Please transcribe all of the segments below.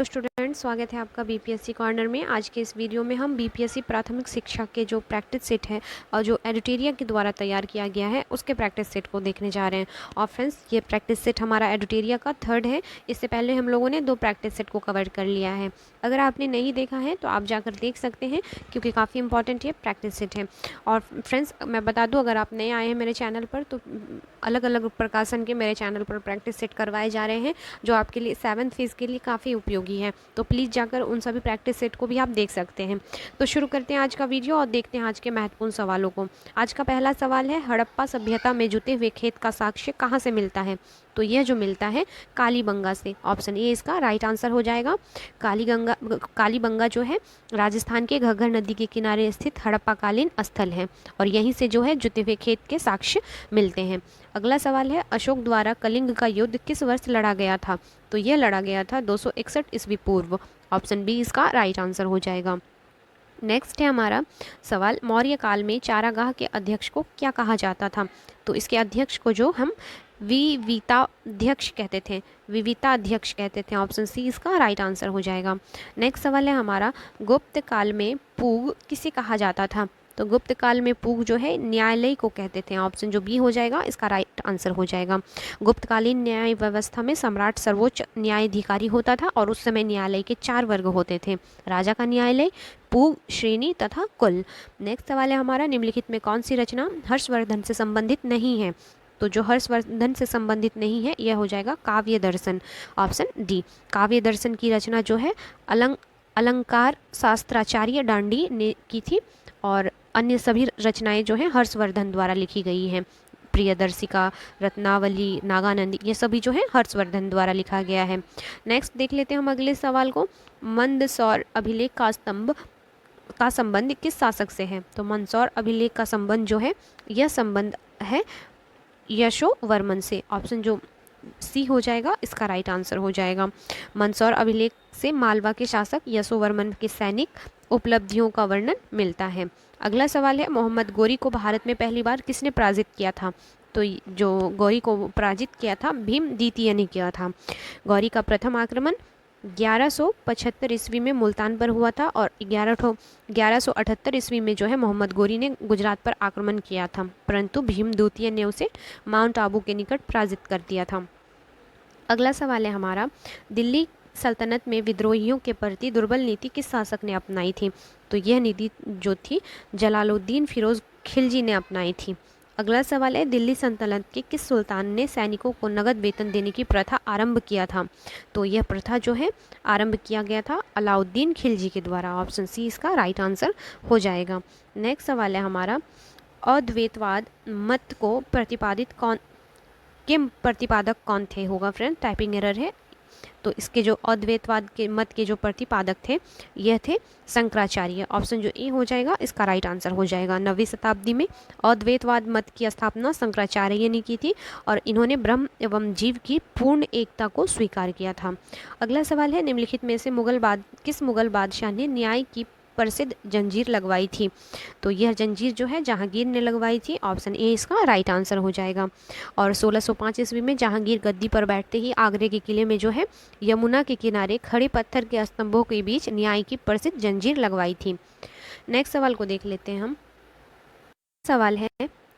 तो स्टूडेंट, स्वागत है आपका बीपीएससी कॉर्नर में। आज के इस वीडियो में हम बीपीएससी प्राथमिक शिक्षा के जो प्रैक्टिस सेट है और जो एडुटेरिया के द्वारा तैयार किया गया है उसके प्रैक्टिस सेट को देखने जा रहे हैं। और फ्रेंड्स, ये प्रैक्टिस सेट हमारा एडुटेरिया का थर्ड है। इससे पहले हम लोगों ने 2 प्रैक्टिस सेट को कवर कर लिया है। अगर आपने नहीं देखा है तो आप जाकर देख सकते हैं, क्योंकि काफ़ी इंपॉर्टेंट ये प्रैक्टिस सेट है। और फ्रेंड्स, मैं बता दूँ, अगर आप नए आए हैं मेरे चैनल पर तो अलग अलग प्रकाशन के मेरे चैनल पर प्रैक्टिस सेट करवाए जा रहे हैं, जो आपके लिए 7th फेज़ के लिए काफ़ी उपयोगी है। तो प्लीज़ जाकर उन सभी प्रैक्टिस सेट को भी आप देख सकते हैं। तो शुरू करते हैं आज का वीडियो और देखते हैं आज के महत्वपूर्ण सवालों को। आज का पहला सवाल है, हड़प्पा सभ्यता में जुटे हुए खेत का साक्ष्य कहाँ से मिलता है? तो यह जो मिलता है कालीबंगा से। ऑप्शन ए इसका राइट आंसर हो जाएगा। कालीबंगा जो है राजस्थान के घग्गर नदी के किनारे स्थित हड़प्पाकालीन स्थल है और यहीं से जो है जुटे हुए खेत के साक्ष्य मिलते हैं। अगला सवाल है, अशोक द्वारा कलिंग का युद्ध किस वर्ष लड़ा गया था? तो यह लड़ा गया था 261 ईस्वी पूर्व। ऑप्शन बी इसका राइट आंसर हो जाएगा। नेक्स्ट है हमारा सवाल, मौर्य काल में चारागाह के अध्यक्ष को क्या कहा जाता था? तो इसके अध्यक्ष को जो हम विविताध्यक्ष कहते थे, विविताध्यक्ष कहते थे। ऑप्शन सी इसका राइट आंसर हो जाएगा। नेक्स्ट सवाल है हमारा, गुप्त काल में पूग किसे कहा जाता था? तो गुप्त काल में पूग जो है न्यायालय को कहते थे। ऑप्शन जो बी हो जाएगा इसका राइट आंसर हो जाएगा। गुप्तकालीन न्याय व्यवस्था में सम्राट सर्वोच्च न्यायाधिकारी होता था और उस समय न्यायालय के 4 वर्ग होते थे, राजा का न्यायालय, पूग, श्रेणी तथा कुल। नेक्स्ट सवाल है हमारा, निम्नलिखित में कौन सी रचना हर्षवर्धन से संबंधित नहीं है? तो जो हर्षवर्धन से संबंधित नहीं है यह हो जाएगा काव्य दर्शन। Option D. काव्य दर्शन की रचना जो है अलंकार शास्त्राचार्य डांडी ने की थी और अन्य सभी रचनाएं जो हैं हर्षवर्धन द्वारा लिखी गई हैं। प्रियदर्शिका, रत्नावली, नागानंदी, ये सभी जो है हर्षवर्धन द्वारा लिखा गया है। नेक्स्ट देख लेते हैं हम अगले सवाल को, मंदसौर अभिलेख का संबंध किस शासक से है? तो मंदसौर अभिलेख का संबंध जो है यह संबंध है यशोवर्मन से। ऑप्शन जो सी हो जाएगा इसका राइट आंसर हो जाएगा। मंदसौर अभिलेख से मालवा के शासक यशोवर्मन के सैनिक उपलब्धियों का वर्णन मिलता है। अगला सवाल है, मोहम्मद गौरी को भारत में पहली बार किसने पराजित किया था? तो जो गौरी को पराजित किया था भीम द्वितीय ने किया था। गौरी का प्रथम आक्रमण 1175 ईस्वी में मुल्तान पर हुआ था और 1178 ईस्वी में जो है मोहम्मद गौरी ने गुजरात पर आक्रमण किया था, परंतु भीम द्वितीय ने उसे माउंट आबू के निकट पराजित कर दिया था। अगला सवाल है हमारा, दिल्ली सल्तनत में विद्रोहियों के प्रति दुर्बल नीति किस शासक ने अपनाई थी? तो यह नीति जो थी जलालुद्दीन फिरोज खिलजी ने अपनाई थी। अगला सवाल है, दिल्ली सल्तनत के किस सुल्तान ने सैनिकों को नगद वेतन देने की प्रथा आरंभ किया था? तो यह प्रथा जो है आरंभ किया गया था अलाउद्दीन खिलजी के द्वारा। ऑप्शन सी इसका राइट आंसर हो जाएगा। नेक्स्ट सवाल है हमारा, अद्वैतवाद मत को प्रतिपादक कौन थे? होगा फ्रेंड, टाइपिंग एरर है। तो इसके जो अद्वैतवाद के मत के जो प्रतिपादक थे यह थे शंकराचार्य। ऑप्शन जो ए हो जाएगा इसका राइट आंसर हो जाएगा। 9वीं शताब्दी में अद्वैतवाद मत की स्थापना शंकराचार्य ने की थी और इन्होंने ब्रह्म एवं जीव की पूर्ण एकता को स्वीकार किया था। अगला सवाल है, निम्नलिखित में से किस मुगल बादशाह ने न्याय की प्रसिद्ध जंजीर लगवाई थी? तो यह जंजीर जो है जहांगीर ने लगवाई थी। ऑप्शन ए इसका राइट आंसर हो जाएगा। और 1605 ईस्वी में जहांगीर गद्दी पर बैठते ही आगरे के किले में जो है यमुना के किनारे खड़े पत्थर के स्तंभों के बीच न्याय की प्रसिद्ध जंजीर लगवाई थी। नेक्स्ट सवाल को देख लेते हैं हम। सवाल है,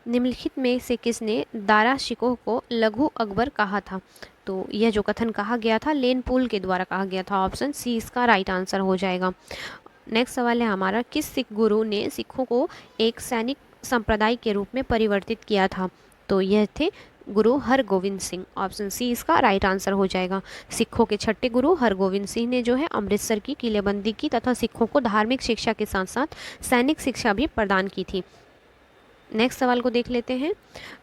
निम्नलिखित में से किसने दारा शिकोह को लघु अकबर कहा था? तो यह जो कथन कहा गया था लेनपोल के द्वारा कहा गया था। ऑप्शन सी इसका राइट आंसर हो जाएगा। नेक्स्ट सवाल है हमारा, किस सिख गुरु ने सिखों को एक सैनिक संप्रदाय के रूप में परिवर्तित किया था? तो यह थे गुरु हरगोविंद सिंह। ऑप्शन सी इसका राइट आंसर हो जाएगा। सिखों के 6ठे गुरु हरगोविंद सिंह ने जो है अमृतसर की किलेबंदी की तथा सिखों को धार्मिक शिक्षा के साथ साथ सैनिक शिक्षा भी प्रदान की थी। नेक्स्ट सवाल को देख लेते हैं,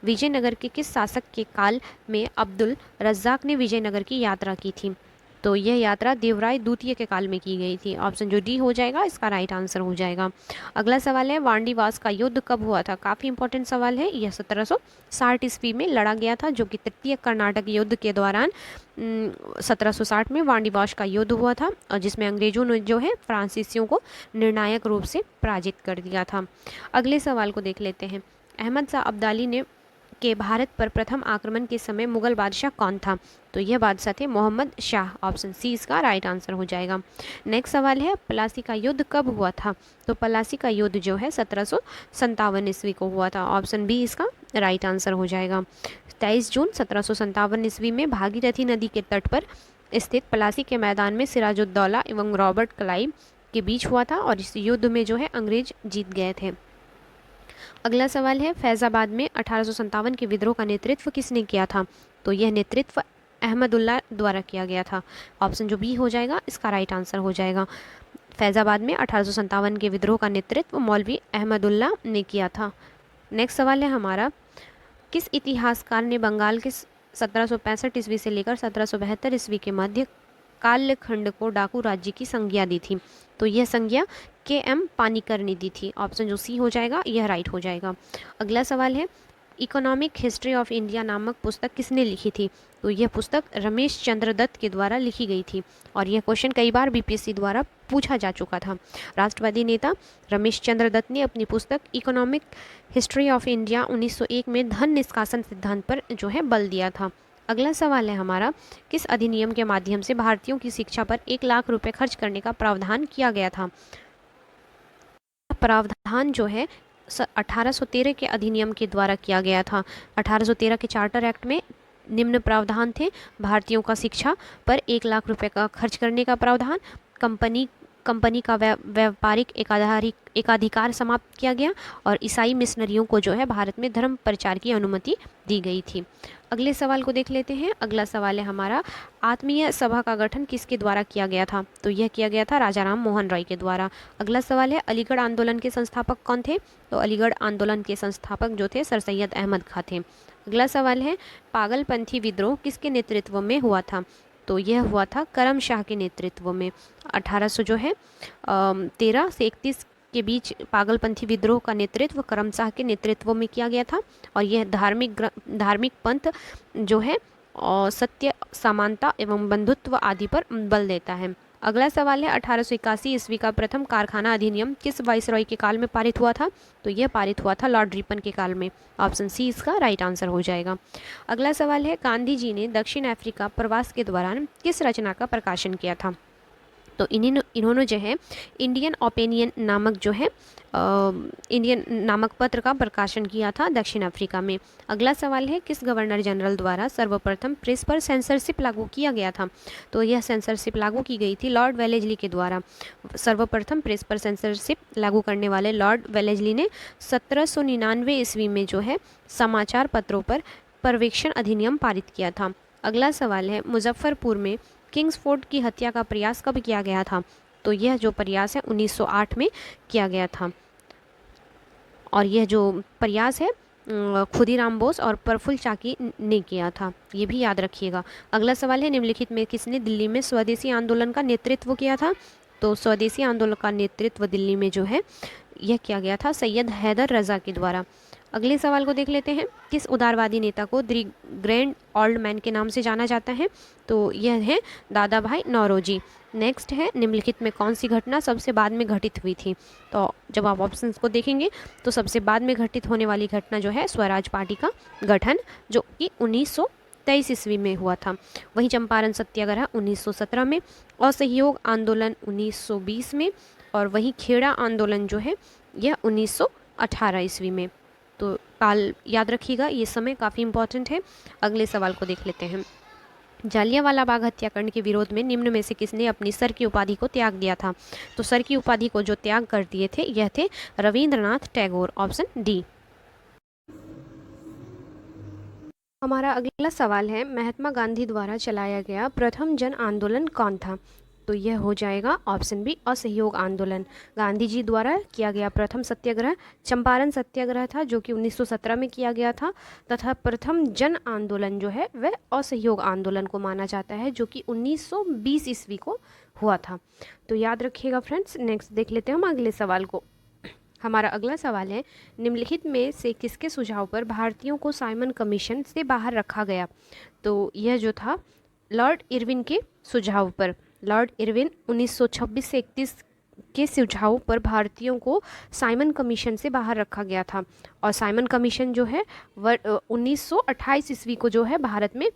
विजयनगर के किस शासक के काल में अब्दुल रज्जाक ने विजयनगर की यात्रा की थी? तो यह यात्रा देवराय द्वितीय के काल में की गई थी। ऑप्शन जो डी हो जाएगा इसका राइट आंसर हो जाएगा। अगला सवाल है, वांडीवास का युद्ध कब हुआ था? काफ़ी इंपॉर्टेंट सवाल है। यह 1760 ईस्वी में लड़ा गया था, जो कि तृतीय कर्नाटक युद्ध के दौरान 1760 में वांडीवास का युद्ध हुआ था और जिसमें अंग्रेजों ने जो है फ्रांसीसियों को निर्णायक रूप से पराजित कर दिया था। अगले सवाल को देख लेते हैं, अहमद शाह अब्दाली ने के भारत पर प्रथम आक्रमण के समय मुगल बादशाह कौन था? तो यह बादशाह थे मोहम्मद शाह। ऑप्शन सी इसका राइट आंसर हो जाएगा। नेक्स्ट सवाल है, प्लासी का युद्ध कब हुआ था? तो प्लासी का युद्ध जो है 1757 ईस्वी को हुआ था। ऑप्शन बी इसका राइट आंसर हो जाएगा। 23 जून 1757 ईस्वी में भागीरथी नदी के तट पर स्थित प्लासी के मैदान में सिराजुद्दौला एवं रॉबर्ट क्लाइव के बीच हुआ था और इस युद्ध में जो है अंग्रेज जीत गए थे। अगला सवाल है, फैज़ाबाद में 1857 के विद्रोह का नेतृत्व किसने किया था? तो यह नेतृत्व अहमदुल्ला द्वारा किया गया था। ऑप्शन जो बी हो जाएगा इसका राइट आंसर हो जाएगा। फैज़ाबाद में 1857 के विद्रोह का नेतृत्व मौलवी अहमदुल्ला ने किया था। नेक्स्ट सवाल है हमारा, किस इतिहासकार ने बंगाल के 1765 ईस्वी से लेकर 1772 ईस्वी के मध्य कालखंड को डाकू राज्य की संज्ञा दी थी? तो यह संज्ञा के.एम. पानीकर ने दी थी। ऑप्शन जो सी हो जाएगा यह राइट हो जाएगा। अगला सवाल है, इकोनॉमिक हिस्ट्री ऑफ इंडिया नामक पुस्तक किसने लिखी थी? तो यह पुस्तक रमेश चंद्र दत्त के द्वारा लिखी गई थी और यह क्वेश्चन कई बार बीपीएससी द्वारा पूछा जा चुका था। राष्ट्रवादी नेता रमेश चंद्र दत्त ने अपनी पुस्तक इकोनॉमिक हिस्ट्री ऑफ इंडिया 1901 में धन निष्कासन सिद्धांत पर जो है बल दिया था। अगला सवाल है हमारा, किस अधिनियम के माध्यम से भारतीयों की शिक्षा पर 1 लाख रुपए खर्च करने का प्रावधान किया गया था? प्रावधान जो है 1813 के अधिनियम के द्वारा किया गया था। 1813 के चार्टर एक्ट में निम्न प्रावधान थे, भारतीयों का शिक्षा पर 1 लाख रुपए का खर्च करने का प्रावधान, कंपनी का व्यापारिक एकाधिकार समाप्त किया गया और ईसाई मिशनरियों को जो है भारत में धर्म प्रचार की अनुमति दी गई थी। अगले सवाल को देख लेते हैं। अगला सवाल है हमारा, आत्मीय सभा का गठन किसके द्वारा किया गया था? तो यह किया गया था राजा राम मोहन राय के द्वारा। अगला सवाल है, अलीगढ़ आंदोलन के संस्थापक कौन थे? तो अलीगढ़ आंदोलन के संस्थापक जो थे सर सैयद अहमद खां थे। अगला सवाल है, पागलपंथी विद्रोह किसके नेतृत्व में हुआ था? तो यह हुआ था करम शाह के नेतृत्व में। 1800 जो है 13 से 31 के बीच पागलपंथी विद्रोह का नेतृत्व करम शाह के नेतृत्व में किया गया था और यह धार्मिक पंथ जो है सत्य, समानता एवं बंधुत्व आदि पर बल देता है। अगला सवाल है, 1881 ईस्वी का प्रथम कारखाना अधिनियम किस वाइसरॉय के काल में पारित हुआ था? तो यह पारित हुआ था लॉर्ड रिपन के काल में। ऑप्शन सी इसका राइट आंसर हो जाएगा। अगला सवाल है, गांधी जी ने दक्षिण अफ्रीका प्रवास के दौरान किस रचना का प्रकाशन किया था? तो इन्होंने जो है इंडियन ओपिनियन नामक जो है इंडियन नामक पत्र का प्रकाशन किया था दक्षिण अफ्रीका में। अगला सवाल है, किस गवर्नर जनरल द्वारा सर्वप्रथम प्रेस पर सेंसरशिप लागू किया गया था? तो यह सेंसरशिप लागू की गई थी लॉर्ड वेलेस्ली के द्वारा। सर्वप्रथम प्रेस पर सेंसरशिप लागू करने वाले लॉर्ड वेलेस्ली ने 1799 ईस्वी में जो है समाचार पत्रों पर पर्यवेक्षण अधिनियम पारित किया था। अगला सवाल है, मुजफ्फरपुर में किंग्सफोर्ड की हत्या का प्रयास कब किया गया था? तो यह जो प्रयास है 1908 में किया गया था और यह जो प्रयास है खुदीराम बोस और प्रफुल्ल चाकी ने किया था, ये भी याद रखिएगा। अगला सवाल है, निम्नलिखित में किसने दिल्ली में स्वदेशी आंदोलन का नेतृत्व किया था? तो स्वदेशी आंदोलन का नेतृत्व दिल्ली में जो है यह किया गया था सैयद हैदर रजा के द्वारा। अगले सवाल को देख लेते हैं, किस उदारवादी नेता को द ग्रैंड ओल्ड मैन के नाम से जाना जाता है? तो यह है दादा भाई नौरोजी। नेक्स्ट है, निम्नलिखित में कौन सी घटना सबसे बाद में घटित हुई थी? तो जब आप ऑप्शंस को देखेंगे तो सबसे बाद में घटित होने वाली घटना जो है स्वराज पार्टी का गठन, जो कि 1923 ईस्वी में हुआ था। वहीं चंपारण सत्याग्रह 1917 में, असहयोग आंदोलन 1920 में और वहीं खेड़ा आंदोलन जो है यह 1918 ईस्वी में। तो काल याद रखिएगा, ये समय काफ़ी इंपॉर्टेंट है। अगले सवाल को देख लेते हैं, जालियांवाला बाग हत्याकांड के विरोध में निम्न में से किसने अपनी सर की उपाधि को त्याग दिया था? तो सर की उपाधि को जो त्याग कर दिए थे यह थे रविंद्रनाथ टैगोर। Option D. हमारा अगला सवाल है, महात्मा गांधी द्वारा चलाया गया प्रथम जन आंदोलन कौन था? तो यह हो जाएगा ऑप्शन बी, असहयोग आंदोलन। गांधी जी द्वारा किया गया प्रथम सत्याग्रह चंपारण सत्याग्रह था, जो कि 1917 में किया गया था, तथा प्रथम जन आंदोलन जो है वह असहयोग आंदोलन को माना जाता है, जो कि 1920 ईस्वी को हुआ था। तो याद रखिएगा फ्रेंड्स। नेक्स्ट देख लेते हैं हम अगले सवाल को। हमारा अगला सवाल है, निम्नलिखित में से किसके सुझाव पर भारतीयों को साइमन कमीशन से बाहर रखा गया? तो यह जो था लॉर्ड इरविन के सुझाव पर। लॉर्ड इरविन 1926 से 31 के सुझाव पर भारतीयों को साइमन कमीशन से बाहर रखा गया था। और साइमन कमीशन जो है 1928 ईस्वी को जो है भारत में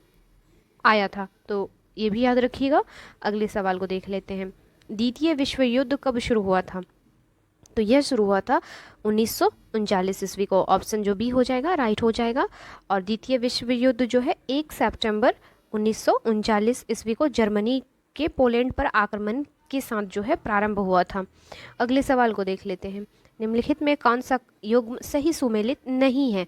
आया था, तो ये भी याद रखिएगा। अगले सवाल को देख लेते हैं। द्वितीय विश्व युद्ध कब शुरू हुआ था? तो यह शुरू हुआ था 1939 ईस्वी को। ऑप्शन जो बी हो जाएगा राइट हो जाएगा। और द्वितीय विश्व युद्ध जो है 1 सितंबर 1939 ईस्वी को जर्मनी के पोलैंड पर आक्रमण के साथ जो है प्रारंभ हुआ था। अगले सवाल को देख लेते हैं। निम्नलिखित में कौन सा युग्म सही सुमेलित नहीं है?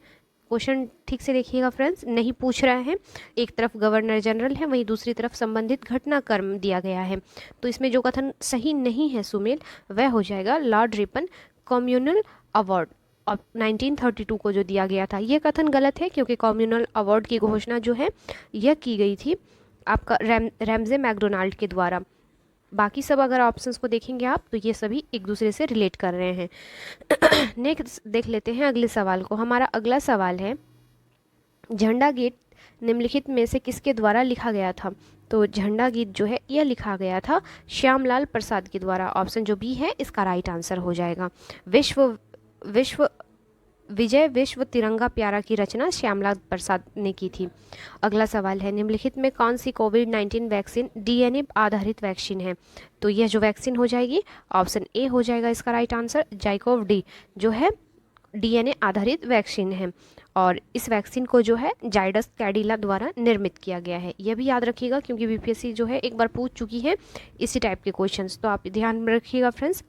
क्वेश्चन ठीक से देखिएगा फ्रेंड्स, नहीं पूछ रहा है। एक तरफ गवर्नर जनरल है, वहीं दूसरी तरफ संबंधित घटनाक्रम दिया गया है। तो इसमें जो कथन सही नहीं है सुमेल, वह हो जाएगा लॉर्ड रिपन कम्युनल अवार्ड और 1932 को जो दिया गया था। यह कथन गलत है क्योंकि कम्युनल अवार्ड की घोषणा जो है यह की गई थी आपका रैमजे मैकडोनाल्ड के द्वारा। बाकी सब अगर ऑप्शंस को देखेंगे आप तो ये सभी एक दूसरे से रिलेट कर रहे हैं। नेक्स्ट देख लेते हैं अगले सवाल को। हमारा अगला सवाल है, झंडा गीत निम्नलिखित में से किसके द्वारा लिखा गया था? तो झंडा गीत जो है यह लिखा गया था श्यामलाल प्रसाद के द्वारा। ऑप्शन जो बी है इसका राइट आंसर हो जाएगा। विश्व तिरंगा प्यारा की रचना श्यामलाल प्रसाद ने की थी। अगला सवाल है, निम्नलिखित में कौन सी कोविड-19 वैक्सीन डीएनए आधारित वैक्सीन है? तो यह जो वैक्सीन हो जाएगी ऑप्शन ए हो जाएगा इसका राइट आंसर। जाइकोव डी जो है डीएनए आधारित वैक्सीन है और इस वैक्सीन को जो है जाइडस कैडिला द्वारा निर्मित किया गया है। यह भी याद रखिएगा क्योंकि बीपीएससी जो है एक बार पूछ चुकी है इसी टाइप के क्वेश्चंस, तो आप ध्यान में रखिएगा फ्रेंड्स।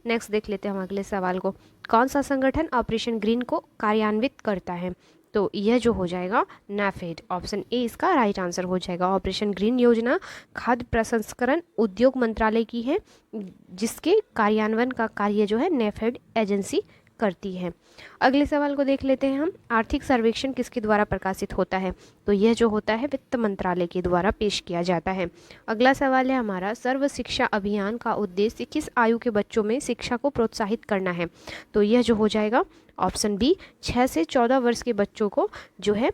नेक्स्ट देख लेते हैं हम अगले सवाल को। कौन सा संगठन ऑपरेशन ग्रीन को कार्यान्वित करता है? तो यह जो हो जाएगा नैफेड। ऑप्शन ए इसका राइट आंसर हो जाएगा। ऑपरेशन ग्रीन योजना खाद्य प्रसंस्करण उद्योग मंत्रालय की है, जिसके कार्यान्वयन का कार्य जो है नैफेड एजेंसी करती है। अगले सवाल को देख लेते हैं हम। आर्थिक सर्वेक्षण किसके द्वारा प्रकाशित होता है? तो यह जो होता है वित्त मंत्रालय के द्वारा पेश किया जाता है। अगला सवाल है हमारा, सर्व शिक्षा अभियान का उद्देश्य किस आयु के बच्चों में शिक्षा को प्रोत्साहित करना है? तो यह जो हो जाएगा ऑप्शन बी 6 से 14 वर्ष के बच्चों को जो है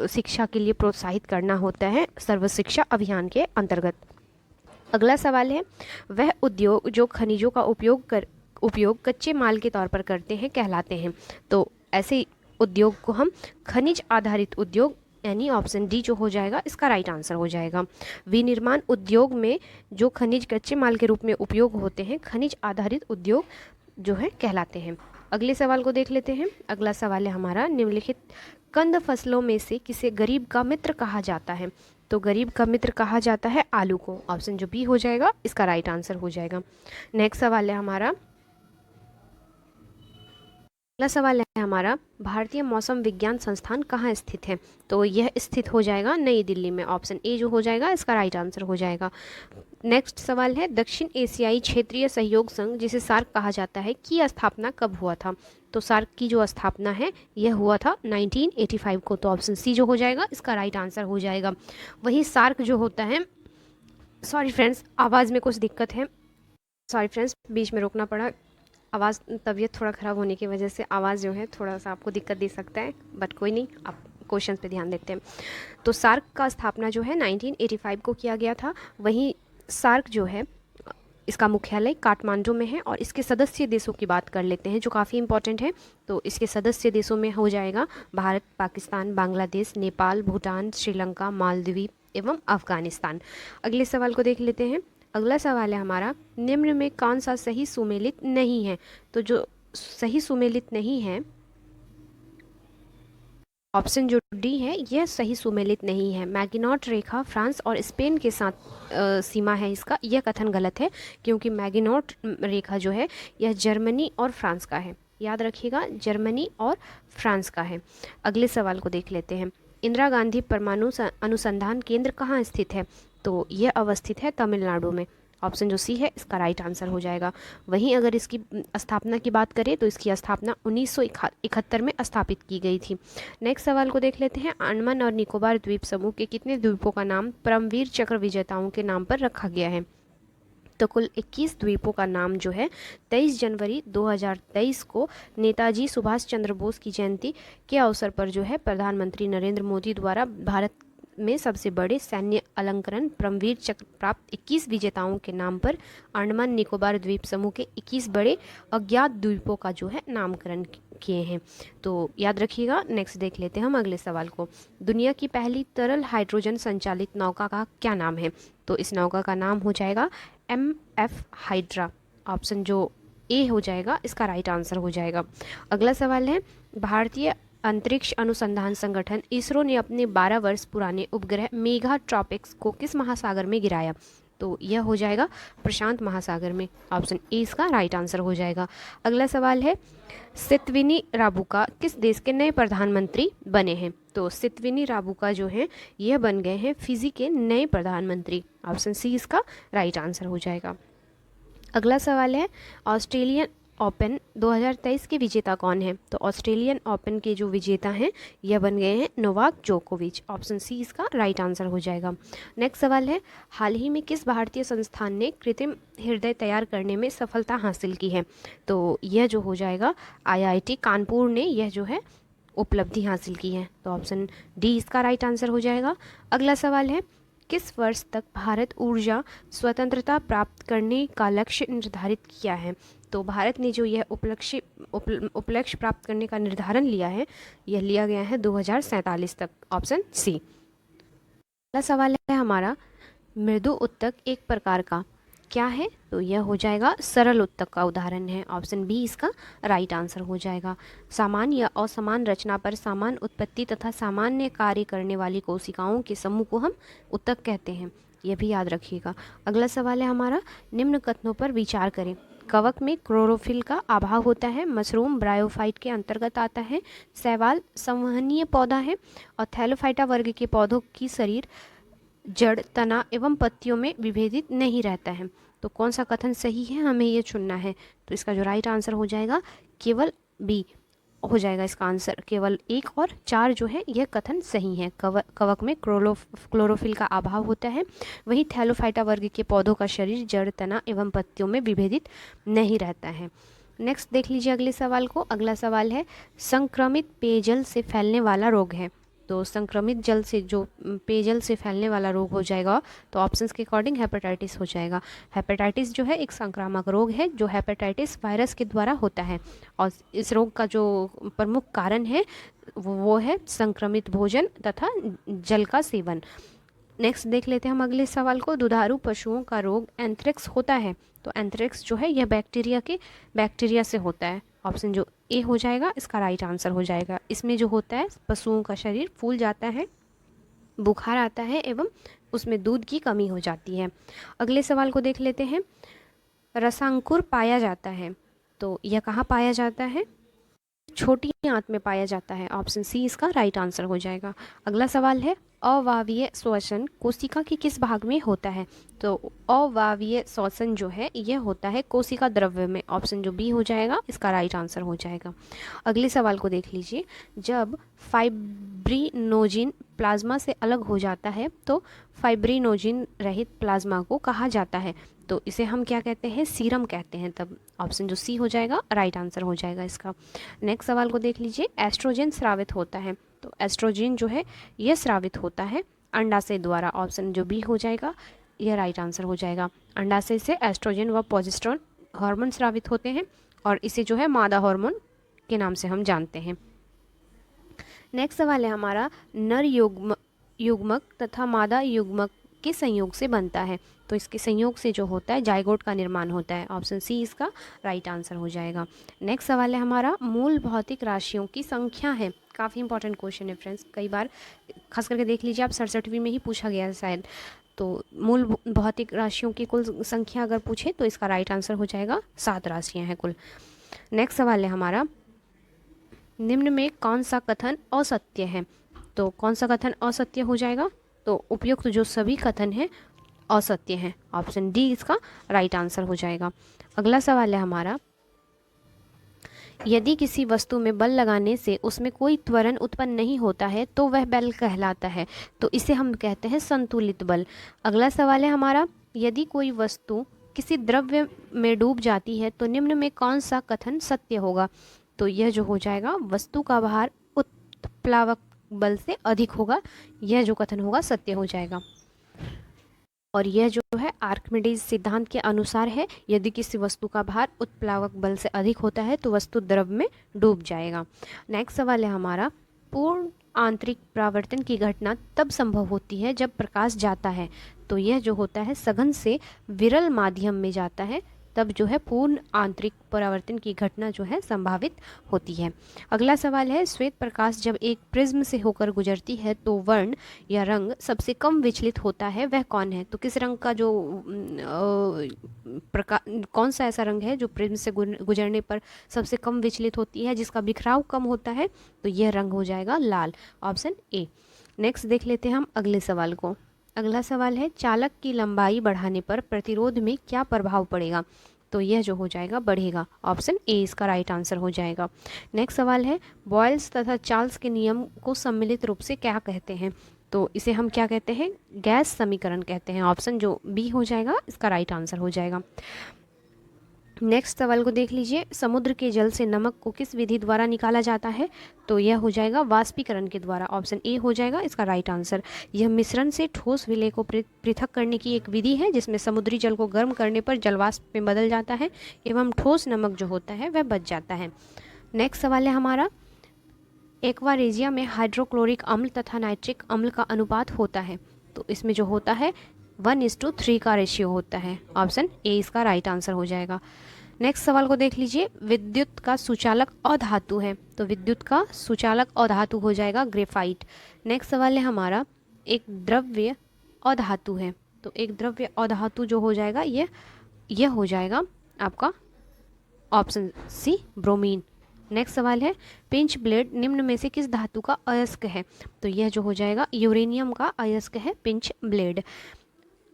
शिक्षा के लिए प्रोत्साहित करना होता है सर्व शिक्षा अभियान के अंतर्गत। अगला सवाल है, वह उद्योग जो खनिजों का उपयोग कच्चे माल के तौर पर करते हैं कहलाते हैं? तो ऐसे उद्योग को हम खनिज आधारित उद्योग यानी ऑप्शन डी जो हो जाएगा इसका राइट आंसर हो जाएगा। विनिर्माण उद्योग में जो खनिज कच्चे माल के रूप में उपयोग होते हैं खनिज आधारित उद्योग जो है कहलाते हैं। अगले सवाल को देख लेते हैं। अगला सवाल है हमारा, निम्नलिखित कंद फसलों में से किसे गरीब का मित्र कहा जाता है? तो गरीब का मित्र कहा जाता है आलू को। ऑप्शन जो बी हो जाएगा इसका राइट आंसर हो जाएगा। नेक्स्ट सवाल है हमारा, अगला सवाल है हमारा, भारतीय मौसम विज्ञान संस्थान कहाँ स्थित है? तो यह स्थित हो जाएगा नई दिल्ली में। ऑप्शन ए जो हो जाएगा इसका राइट आंसर हो जाएगा। नेक्स्ट सवाल है, दक्षिण एशियाई क्षेत्रीय सहयोग संघ जिसे सार्क कहा जाता है की स्थापना कब हुआ था? तो सार्क की जो स्थापना है यह हुआ था 1985 को। तो ऑप्शन सी जो हो जाएगा इसका राइट आंसर हो जाएगा। वही सार्क जो होता है, सॉरी फ्रेंड्स आवाज़ में कुछ दिक्कत है, सॉरी फ्रेंड्स बीच में रोकना पड़ा। आवाज़ तबीयत थोड़ा ख़राब होने की वजह से आवाज़ जो है थोड़ा सा आपको दिक्कत दे सकता है, बट कोई नहीं, आप क्वेश्चन पे ध्यान देते हैं। तो सार्क का स्थापना जो है 1985 को किया गया था। वहीं सार्क जो है इसका मुख्यालय काठमांडू में है। और इसके सदस्य देशों की बात कर लेते हैं जो काफ़ी इंपॉर्टेंट है। तो इसके सदस्य देशों में हो जाएगा भारत, पाकिस्तान, बांग्लादेश, नेपाल, भूटान, श्रीलंका, मालदीव एवं अफगानिस्तान। अगले सवाल को देख लेते हैं। अगला सवाल है हमारा, निम्न में कौन सा सही सुमेलित नहीं है? तो जो सही सुमेलित नहीं है ऑप्शन जो डी है यह सही सुमेलित नहीं है। मैगिनॉट रेखा फ्रांस और स्पेन के साथ सीमा है इसका, यह कथन गलत है क्योंकि मैगिनॉट रेखा जो है यह जर्मनी और फ्रांस का है। याद रखिएगा जर्मनी और फ्रांस का है। अगले सवाल को देख लेते हैं। इंदिरा गांधी परमाणु अनुसंधान केंद्र कहाँ स्थित है? तो यह अवस्थित है तमिलनाडु में। ऑप्शन जो सी है इसका राइट आंसर हो जाएगा। वहीं अगर इसकी स्थापना की बात करें तो इसकी स्थापना 1971 में स्थापित की गई थी। नेक्स्ट सवाल को देख लेते हैं। अंडमान और निकोबार द्वीप समूह के कितने द्वीपों का नाम परमवीर चक्र विजेताओं के नाम पर रखा गया है? तो कुल 21 द्वीपों का नाम जो है 23 जनवरी 2023 को नेताजी सुभाष चंद्र बोस की जयंती के अवसर पर जो है प्रधानमंत्री नरेंद्र मोदी द्वारा भारत में सबसे बड़े सैन्य अलंकरण परमवीर चक्र प्राप्त 21 विजेताओं के नाम पर अंडमान निकोबार द्वीप समूह के 21 बड़े अज्ञात द्वीपों का जो है नामकरण किए हैं। तो याद रखिएगा। नेक्स्ट देख लेते हैं हम अगले सवाल को। दुनिया की पहली तरल हाइड्रोजन संचालित नौका का क्या नाम है? तो इस नौका का नाम हो जाएगा MF हाइड्रा। ऑप्शन जो ए हो जाएगा इसका राइट आंसर हो जाएगा। अगला सवाल है, भारतीय अंतरिक्ष अनुसंधान संगठन इसरो ने अपने 12 वर्ष पुराने उपग्रह मेगा ट्रॉपिक्स को किस महासागर में गिराया? तो यह हो जाएगा प्रशांत महासागर में। ऑप्शन ए इसका राइट आंसर हो जाएगा। अगला सवाल है, सितविनी राबुका किस देश के नए प्रधानमंत्री बने हैं? तो सितविनी राबुका जो हैं यह बन गए हैं फिजी के नए प्रधानमंत्री। ऑप्शन सी इसका राइट आंसर हो जाएगा। अगला सवाल है, ऑस्ट्रेलियन ओपन 2023 के विजेता कौन है? तो ऑस्ट्रेलियन ओपन के जो विजेता हैं यह बन गए हैं नोवाक जोकोविच। ऑप्शन सी इसका राइट आंसर हो जाएगा। नेक्स्ट सवाल है, हाल ही में किस भारतीय संस्थान ने कृत्रिम हृदय तैयार करने में सफलता हासिल की है? तो यह जो हो जाएगा IIT कानपुर ने यह जो है उपलब्धि हासिल की है। तो ऑप्शन डी इसका राइट आंसर हो जाएगा। अगला सवाल है, किस वर्ष तक भारत ऊर्जा स्वतंत्रता प्राप्त करने का लक्ष्य निर्धारित किया है? तो भारत ने जो यह उपलक्ष्य प्राप्त करने का निर्धारण लिया है यह लिया गया है 2047 तक। Option C. अगला सवाल है हमारा, मृदु उत्तक एक प्रकार का क्या है? तो यह हो जाएगा सरल उत्तक का उदाहरण है। ऑप्शन बी इसका राइट आंसर हो जाएगा। समान या असमान रचना पर समान उत्पत्ति तथा सामान्य कार्य करने वाली कोशिकाओं के समूह को हम उत्तक कहते हैं। यह भी याद रखिएगा। अगला सवाल है हमारा, निम्न कथनों पर विचार करें। कवक में क्लोरोफिल का अभाव होता है। मशरूम ब्रायोफाइट के अंतर्गत आता है। शैवाल संवहनीय पौधा है। और थैलोफाइटा वर्ग के पौधों की शरीर जड़, तना एवं पत्तियों में विभेदित नहीं रहता है। तो कौन सा कथन सही है हमें ये चुनना है। तो इसका जो राइट आंसर हो जाएगा केवल बी हो जाएगा इसका आंसर। केवल 1 और 4 जो है यह कथन सही है। कवक में क्लोरोफिल का अभाव होता है। वहीं थैलोफाइटा वर्ग के पौधों का शरीर जड़, तना एवं पत्तियों में विभेदित नहीं रहता है। नेक्स्ट देख लीजिए अगले सवाल को। अगला सवाल है, संक्रमित पेयजल से फैलने वाला रोग है। तो संक्रमित जल से जो पेयजल से फैलने वाला रोग हो जाएगा तो ऑप्शंस के अकॉर्डिंग हेपेटाइटिस हो जाएगा। हेपेटाइटिस जो है एक संक्रामक रोग है जो हेपेटाइटिस वायरस के द्वारा होता है। और इस रोग का जो प्रमुख कारण है वो है संक्रमित भोजन तथा जल का सेवन। नेक्स्ट देख लेते हैं हम अगले सवाल को। दुधारू पशुओं का रोग एंथ्रेक्स होता है। तो एंथ्रेक्स जो है यह बैक्टीरिया से होता है। ऑप्शन जो ए हो जाएगा इसका राइट आंसर हो जाएगा। इसमें जो होता है पशुओं का शरीर फूल जाता है, बुखार आता है एवं उसमें दूध की कमी हो जाती है। अगले सवाल को देख लेते हैं। रसांकुर पाया जाता है। तो यह कहाँ पाया जाता है? छोटी आंत में पाया जाता है। ऑप्शन सी इसका राइट आंसर हो जाएगा। अगला सवाल है, अवावीय श्वसन कोशिका के किस भाग में होता है? तो अवावीय श्वसन जो है यह होता है कोशिका द्रव्य में। ऑप्शन जो बी हो जाएगा इसका राइट आंसर हो जाएगा। अगले सवाल को देख लीजिए। जब फाइब्रिनोजिन प्लाज्मा से अलग हो जाता है तो फाइब्रिनोजिन रहित प्लाज्मा को कहा जाता है। तो इसे हम क्या कहते हैं? सीरम कहते हैं तब। ऑप्शन जो सी हो जाएगा राइट आंसर हो जाएगा इसका। नेक्स्ट सवाल को देख लीजिए। एस्ट्रोजन स्रावित होता है। तो एस्ट्रोजन जो है यह स्रावित होता है अंडाशय द्वारा। ऑप्शन जो बी हो जाएगा यह राइट आंसर हो जाएगा। अंडाशय से एस्ट्रोजन व प्रोजेस्टेरोन हार्मोन स्रावित होते हैं और इसे जो है मादा हार्मोन के नाम से हम जानते हैं। नेक्स्ट सवाल है हमारा, नर युग्मक तथा मादा युग्मक के संयोग से बनता है। तो इसके संयोग से जो होता है जाइगोट का निर्माण होता है। ऑप्शन सी इसका राइट आंसर हो जाएगा। नेक्स्ट सवाल है हमारा, मूल भौतिक राशियों की संख्या है। काफ़ी इंपॉर्टेंट क्वेश्चन है फ्रेंड्स। कई बार खास करके देख लीजिए आप 67वीं में ही पूछा गया है शायद। तो मूल भौतिक राशियों की कुल संख्या अगर पूछे तो इसका राइट आंसर हो जाएगा 7 राशियाँ हैं कुल। नेक्स्ट सवाल है हमारा, निम्न में कौन सा कथन असत्य है? तो कौन सा कथन असत्य हो जाएगा? तो उपयुक्त जो सभी कथन हैं असत्य हैं। ऑप्शन डी इसका राइट आंसर हो जाएगा। अगला सवाल है हमारा, यदि किसी वस्तु में बल लगाने से उसमें कोई त्वरण उत्पन्न नहीं होता है तो वह बल कहलाता है। तो इसे हम कहते हैं संतुलित बल। अगला सवाल है हमारा, यदि कोई वस्तु किसी द्रव्य में डूब जाती है तो निम्न में कौन सा कथन सत्य होगा? तो यह जो हो जाएगा, वस्तु का भार उत्प्लावकता बल से अधिक होगा, यह जो कथन होगा सत्य हो जाएगा। और यह जो है आर्किमिडीज सिद्धांत के अनुसार है, यदि किसी वस्तु का भार उत्प्लावक बल से अधिक होता है तो वस्तु द्रव में डूब जाएगा। नेक्स्ट सवाल है हमारा, पूर्ण आंतरिक परावर्तन की घटना तब संभव होती है जब प्रकाश जाता है। तो यह जो होता है सघन से विरल माध्यम में जाता है, तब जो है पूर्ण आंतरिक परावर्तन की घटना जो है संभावित होती है। अगला सवाल है, श्वेत प्रकाश जब एक प्रिज्म से होकर गुजरती है तो वर्ण या रंग सबसे कम विचलित होता है, वह कौन है? तो किस रंग का जो कौन सा ऐसा रंग है जो प्रिज्म से गुजरने पर सबसे कम विचलित होती है, जिसका बिखराव कम होता है? तो यह रंग हो जाएगा लाल, ऑप्शन ए। नेक्स्ट देख लेते हैं हम अगले सवाल को। अगला सवाल है, चालक की लंबाई बढ़ाने पर प्रतिरोध में क्या प्रभाव पड़ेगा? तो यह जो हो जाएगा बढ़ेगा, ऑप्शन ए इसका राइट आंसर हो जाएगा। नेक्स्ट सवाल है, बॉयल्स तथा चार्ल्स के नियम को सम्मिलित रूप से क्या कहते हैं? तो इसे हम क्या कहते हैं? गैस समीकरण कहते हैं, ऑप्शन जो बी हो जाएगा इसका राइट आंसर हो जाएगा। नेक्स्ट सवाल को देख लीजिए, समुद्र के जल से नमक को किस विधि द्वारा निकाला जाता है? तो यह हो जाएगा वाष्पीकरण के द्वारा, ऑप्शन ए हो जाएगा इसका राइट आंसर। यह मिश्रण से ठोस विलय को पृथक करने की एक विधि है, जिसमें समुद्री जल को गर्म करने पर जलवाष्प में बदल जाता है एवं ठोस नमक जो होता है वह बच जाता है। नेक्स्ट सवाल है हमारा, एक्वारेजिया में हाइड्रोक्लोरिक अम्ल तथा नाइट्रिक अम्ल का अनुपात होता है। तो इसमें जो होता है 1:3 का रेशियो होता है, ऑप्शन ए इसका राइट आंसर हो जाएगा। नेक्स्ट सवाल को देख लीजिए, विद्युत का सुचालक अधातु है। तो विद्युत का सुचालक अधातु हो जाएगा ग्रेफाइट। नेक्स्ट सवाल है हमारा, एक द्रव्य अधातु है। तो एक द्रव्य अधातु जो हो जाएगा यह हो जाएगा आपका ऑप्शन सी ब्रोमीन। नेक्स्ट सवाल है, पिंच ब्लेड निम्न में से किस धातु का अयस्क है? तो यह जो हो जाएगा यूरेनियम का अयस्क है पिंच ब्लेड।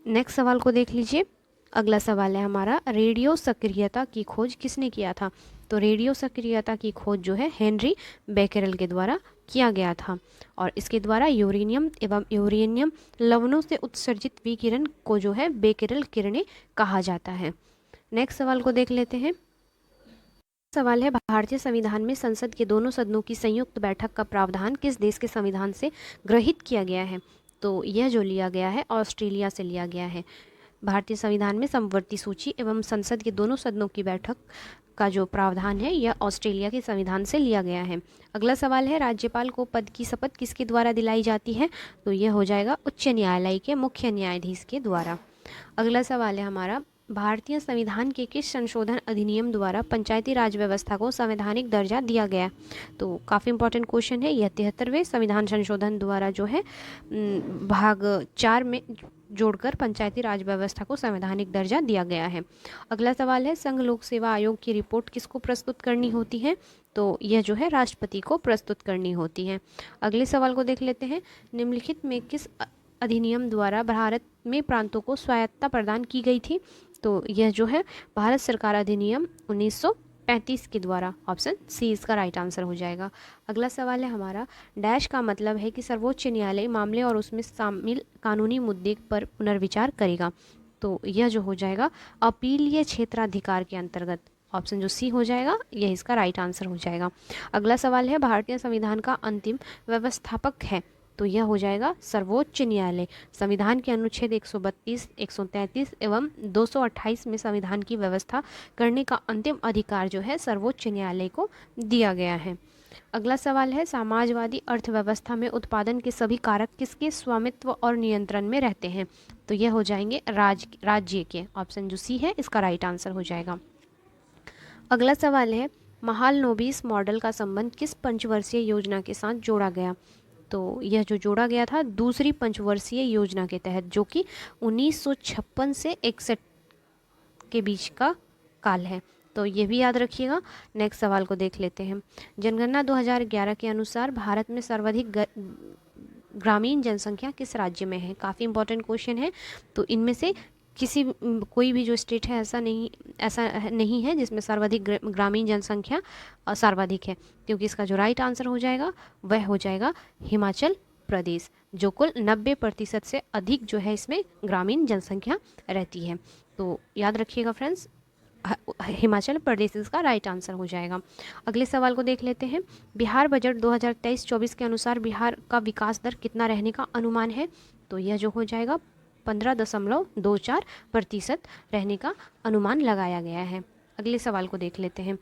नेक्स्ट सवाल को देख लीजिए। अगला सवाल है हमारा, रेडियो सक्रियता की खोज किसने किया था? तो रेडियो सक्रियता की खोज जो है हेनरी बेकेरेल के द्वारा किया गया था, और इसके द्वारा यूरेनियम एवं यूरेनियम लवणों से उत्सर्जित विकिरण को जो है बेकेरेल किरणें कहा जाता है। नेक्स्ट सवाल को देख लेते हैं। सवाल है, भारतीय संविधान में संसद के दोनों सदनों की संयुक्त बैठक का प्रावधान किस देश के संविधान से ग्रहित किया गया है? तो यह जो लिया गया है ऑस्ट्रेलिया से लिया गया है। भारतीय संविधान में समवर्ती सूची एवं संसद के दोनों सदनों की बैठक का जो प्रावधान है यह ऑस्ट्रेलिया के संविधान से लिया गया है। अगला सवाल है, राज्यपाल को पद की शपथ किसके द्वारा दिलाई जाती है? तो यह हो जाएगा उच्च न्यायालय के मुख्य न्यायाधीश के द्वारा। अगला सवाल है हमारा, भारतीय संविधान के किस संशोधन अधिनियम द्वारा पंचायती राज व्यवस्था को संवैधानिक दर्जा दिया गया? तो काफ़ी इंपॉर्टेंट क्वेश्चन है। यह 73वें संविधान संशोधन द्वारा जो है भाग 4 में जोड़कर पंचायती राज व्यवस्था को संवैधानिक दर्जा दिया गया है। अगला सवाल है, संघ लोक सेवा आयोग की रिपोर्ट किसको प्रस्तुत करनी होती है? तो यह जो है राष्ट्रपति को प्रस्तुत करनी होती है। अगले सवाल को देख लेते हैं, निम्नलिखित में किस अधिनियम द्वारा भारत में प्रांतों को स्वायत्तता प्रदान की गई थी? तो यह जो है भारत सरकार अधिनियम 1935 के द्वारा, ऑप्शन सी इसका राइट आंसर हो जाएगा। अगला सवाल है हमारा, डैश का मतलब है कि सर्वोच्च न्यायालय मामले और उसमें शामिल कानूनी मुद्दे पर पुनर्विचार करेगा। तो यह जो हो जाएगा अपीलीय क्षेत्राधिकार के अंतर्गत, ऑप्शन जो सी हो जाएगा यह इसका राइट आंसर हो जाएगा। अगला सवाल है, भारतीय संविधान का अंतिम व्यवस्थापक है? तो यह हो जाएगा सर्वोच्च न्यायालय। संविधान के अनुच्छेद 132, 133 एवं 228 में संविधान की व्यवस्था करने का अंतिम अधिकार जो है सर्वोच्च न्यायालय को दिया गया है। अगला सवाल है, समाजवादी अर्थव्यवस्था में उत्पादन के सभी कारक किसके स्वामित्व और नियंत्रण में रहते हैं? तो यह हो जाएंगे राज्य के, ऑप्शन जो सी है इसका राइट आंसर हो जाएगा। अगला सवाल है, महालनोबिस मॉडल का संबंध किस पंचवर्षीय योजना के साथ जोड़ा गया? तो यह जो जोड़ा गया था दूसरी पंचवर्षीय योजना के तहत, जो कि 1956 से 61 के बीच का काल है। तो ये भी याद रखिएगा। नेक्स्ट सवाल को देख लेते हैं। जनगणना 2011 के अनुसार भारत में सर्वाधिक ग्रामीण जनसंख्या किस राज्य में है? काफ़ी इंपॉर्टेंट क्वेश्चन है। तो इनमें से कोई भी जो स्टेट है ऐसा नहीं है जिसमें सर्वाधिक ग्रामीण जनसंख्या सर्वाधिक है, क्योंकि इसका जो राइट आंसर हो जाएगा वह हो जाएगा हिमाचल प्रदेश, जो कुल 90% से अधिक जो है इसमें ग्रामीण जनसंख्या रहती है। तो याद रखिएगा फ्रेंड्स। हिमाचल प्रदेश इसका राइट आंसर हो जाएगा। अगले सवाल को देख लेते हैं। बिहार बजट 2023-24 के अनुसार बिहार का विकास दर कितना रहने का अनुमान है? तो यह जो हो जाएगा 15.24% रहने का अनुमान लगाया गया है। अगले सवाल को देख लेते हैं।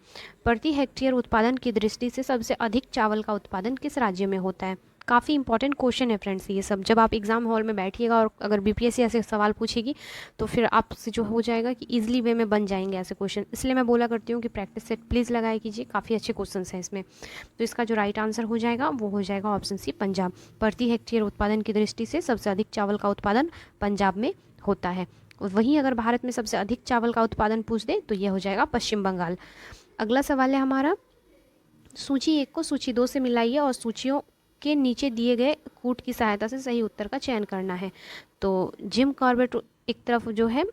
प्रति हेक्टेयर उत्पादन की दृष्टि से सबसे अधिक चावल का उत्पादन किस राज्य में होता है? काफ़ी इंपॉर्टेंट क्वेश्चन है फ्रेंड्स ये सब। जब आप एग्जाम हॉल में बैठिएगा और अगर बीपीएससी ऐसे सवाल पूछेगी तो फिर आपसे जो हो जाएगा कि ईजिली वे में बन जाएंगे ऐसे क्वेश्चन। इसलिए मैं बोला करती हूँ कि प्रैक्टिस सेट प्लीज़ लगाया कीजिए, काफ़ी अच्छे क्वेश्चन हैं इसमें। तो इसका जो राइट आंसर हो जाएगा वो हो जाएगा ऑप्शन सी, पंजाब। प्रति हेक्टेयर उत्पादन की दृष्टि से सबसे अधिक चावल का उत्पादन पंजाब में होता है। वहीं अगर भारत में सबसे अधिक चावल का उत्पादन पूछ दे तो यह हो जाएगा पश्चिम बंगाल। अगला सवाल है हमारा, सूची 1 को सूची 2 से मिलाइए और सूचियों के नीचे दिए गए कूट की सहायता से सही उत्तर का चयन करना है। तो जिम कॉर्बेट एक तरफ जो है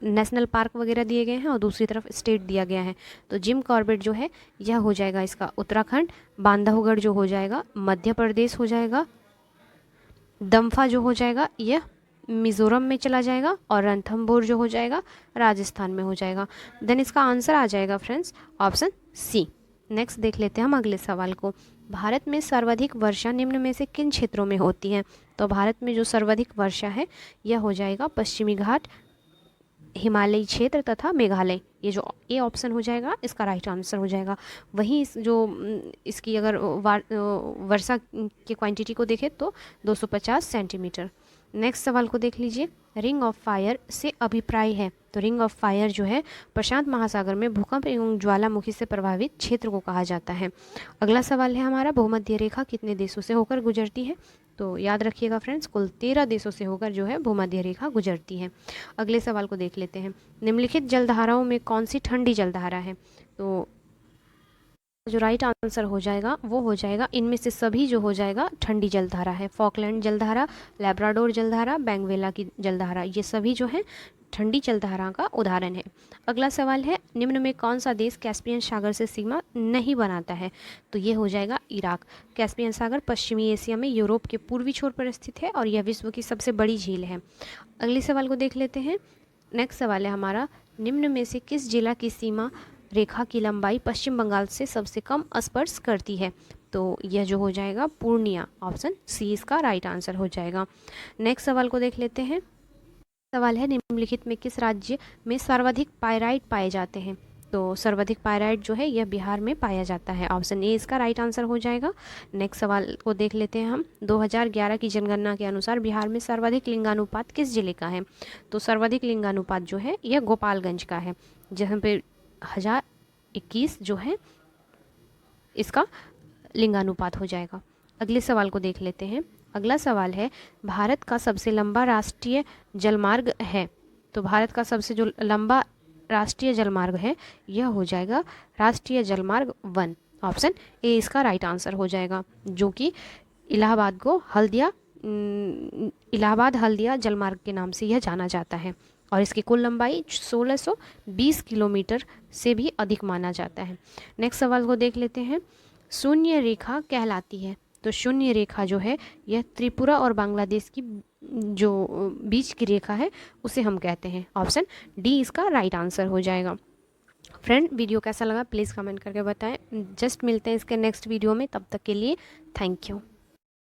नेशनल पार्क वगैरह दिए गए हैं और दूसरी तरफ स्टेट दिया गया है। तो जिम कॉर्बेट जो है यह हो जाएगा इसका उत्तराखंड, बांधवगढ़ जो हो जाएगा मध्य प्रदेश हो जाएगा, दम्फा जो हो जाएगा यह मिज़ोरम में चला जाएगा और रणथंभौर जो हो जाएगा राजस्थान में हो जाएगा। देन इसका आंसर आ जाएगा फ्रेंड्स ऑप्शन सी। नेक्स्ट देख लेते हैं हम अगले सवाल को। भारत में सर्वाधिक वर्षा निम्न में से किन क्षेत्रों में होती है? तो भारत में जो सर्वाधिक वर्षा है यह हो जाएगा पश्चिमी घाट, हिमालयी क्षेत्र तथा मेघालय। ये जो ए ऑप्शन हो जाएगा इसका राइट आंसर हो जाएगा। वहीं इसकी अगर वर्षा की क्वांटिटी को देखें तो 250 सेंटीमीटर। नेक्स्ट सवाल को देख लीजिए। रिंग ऑफ फायर से अभिप्राय है? तो रिंग ऑफ फायर जो है प्रशांत महासागर में भूकंप एवं ज्वालामुखी से प्रभावित क्षेत्र को कहा जाता है। अगला सवाल है हमारा, भूमध्य रेखा कितने देशों से होकर गुजरती है? तो याद रखिएगा फ्रेंड्स, कुल 13 देशों से होकर जो है भूमध्य रेखा गुजरती है। अगले सवाल को देख लेते हैं। निम्नलिखित जलधाराओं में कौन सी ठंडी जलधारा है? तो जो राइट आंसर हो जाएगा वो हो जाएगा इनमें से सभी जो हो जाएगा ठंडी जलधारा है। फॉकलैंड जलधारा, लैब्राडोर जलधारा, बेंगवेला की जलधारा, ये सभी जो है ठंडी जलधारा का उदाहरण है। अगला सवाल है, निम्न में कौन सा देश कैस्पियन सागर से सीमा नहीं बनाता है? तो ये हो जाएगा इराक। कैस्पियन सागर पश्चिमी एशिया में यूरोप के पूर्वी छोर पर स्थित है और यह विश्व की सबसे बड़ी झील है। अगले सवाल को देख लेते हैं। नेक्स्ट सवाल है हमारा, निम्न में से किस जिला की सीमा रेखा की लंबाई पश्चिम बंगाल से सबसे कम स्पर्श करती है? तो यह जो हो जाएगा पूर्णिया, ऑप्शन सी इसका राइट आंसर हो जाएगा। नेक्स्ट सवाल को देख लेते हैं। सवाल है, निम्नलिखित में किस राज्य में सर्वाधिक पाइराइट पाए जाते हैं? तो सर्वाधिक पाइराइट जो है यह बिहार में पाया जाता है। ऑप्शन ए इसका राइट आंसर हो जाएगा। नेक्स्ट सवाल को देख लेते हैं हम। 2011 की जनगणना के अनुसार बिहार में सर्वाधिक लिंगानुपात किस जिले का है? तो सर्वाधिक लिंगानुपात जो है यह गोपालगंज का है, जहाँ पे 1021 जो है इसका लिंगानुपात हो जाएगा। अगले सवाल को देख लेते हैं। अगला सवाल है, भारत का सबसे लंबा राष्ट्रीय जलमार्ग है? तो भारत का सबसे जो लंबा राष्ट्रीय जलमार्ग है यह हो जाएगा राष्ट्रीय जलमार्ग 1, ऑप्शन ए इसका राइट आंसर हो जाएगा, जो कि इलाहाबाद हल्दिया जलमार्ग के नाम से यह जाना जाता है और इसकी कुल लंबाई 1620 किलोमीटर से भी अधिक माना जाता है। नेक्स्ट सवाल को देख लेते हैं। शून्य रेखा कहलाती है? तो शून्य रेखा जो है यह त्रिपुरा और बांग्लादेश की जो बीच की रेखा है उसे हम कहते हैं। ऑप्शन डी इसका राइट आंसर हो जाएगा। फ्रेंड, वीडियो कैसा लगा प्लीज़ कमेंट करके बताएं। जस्ट मिलते हैं इसके नेक्स्ट वीडियो में, तब तक के लिए थैंक यू।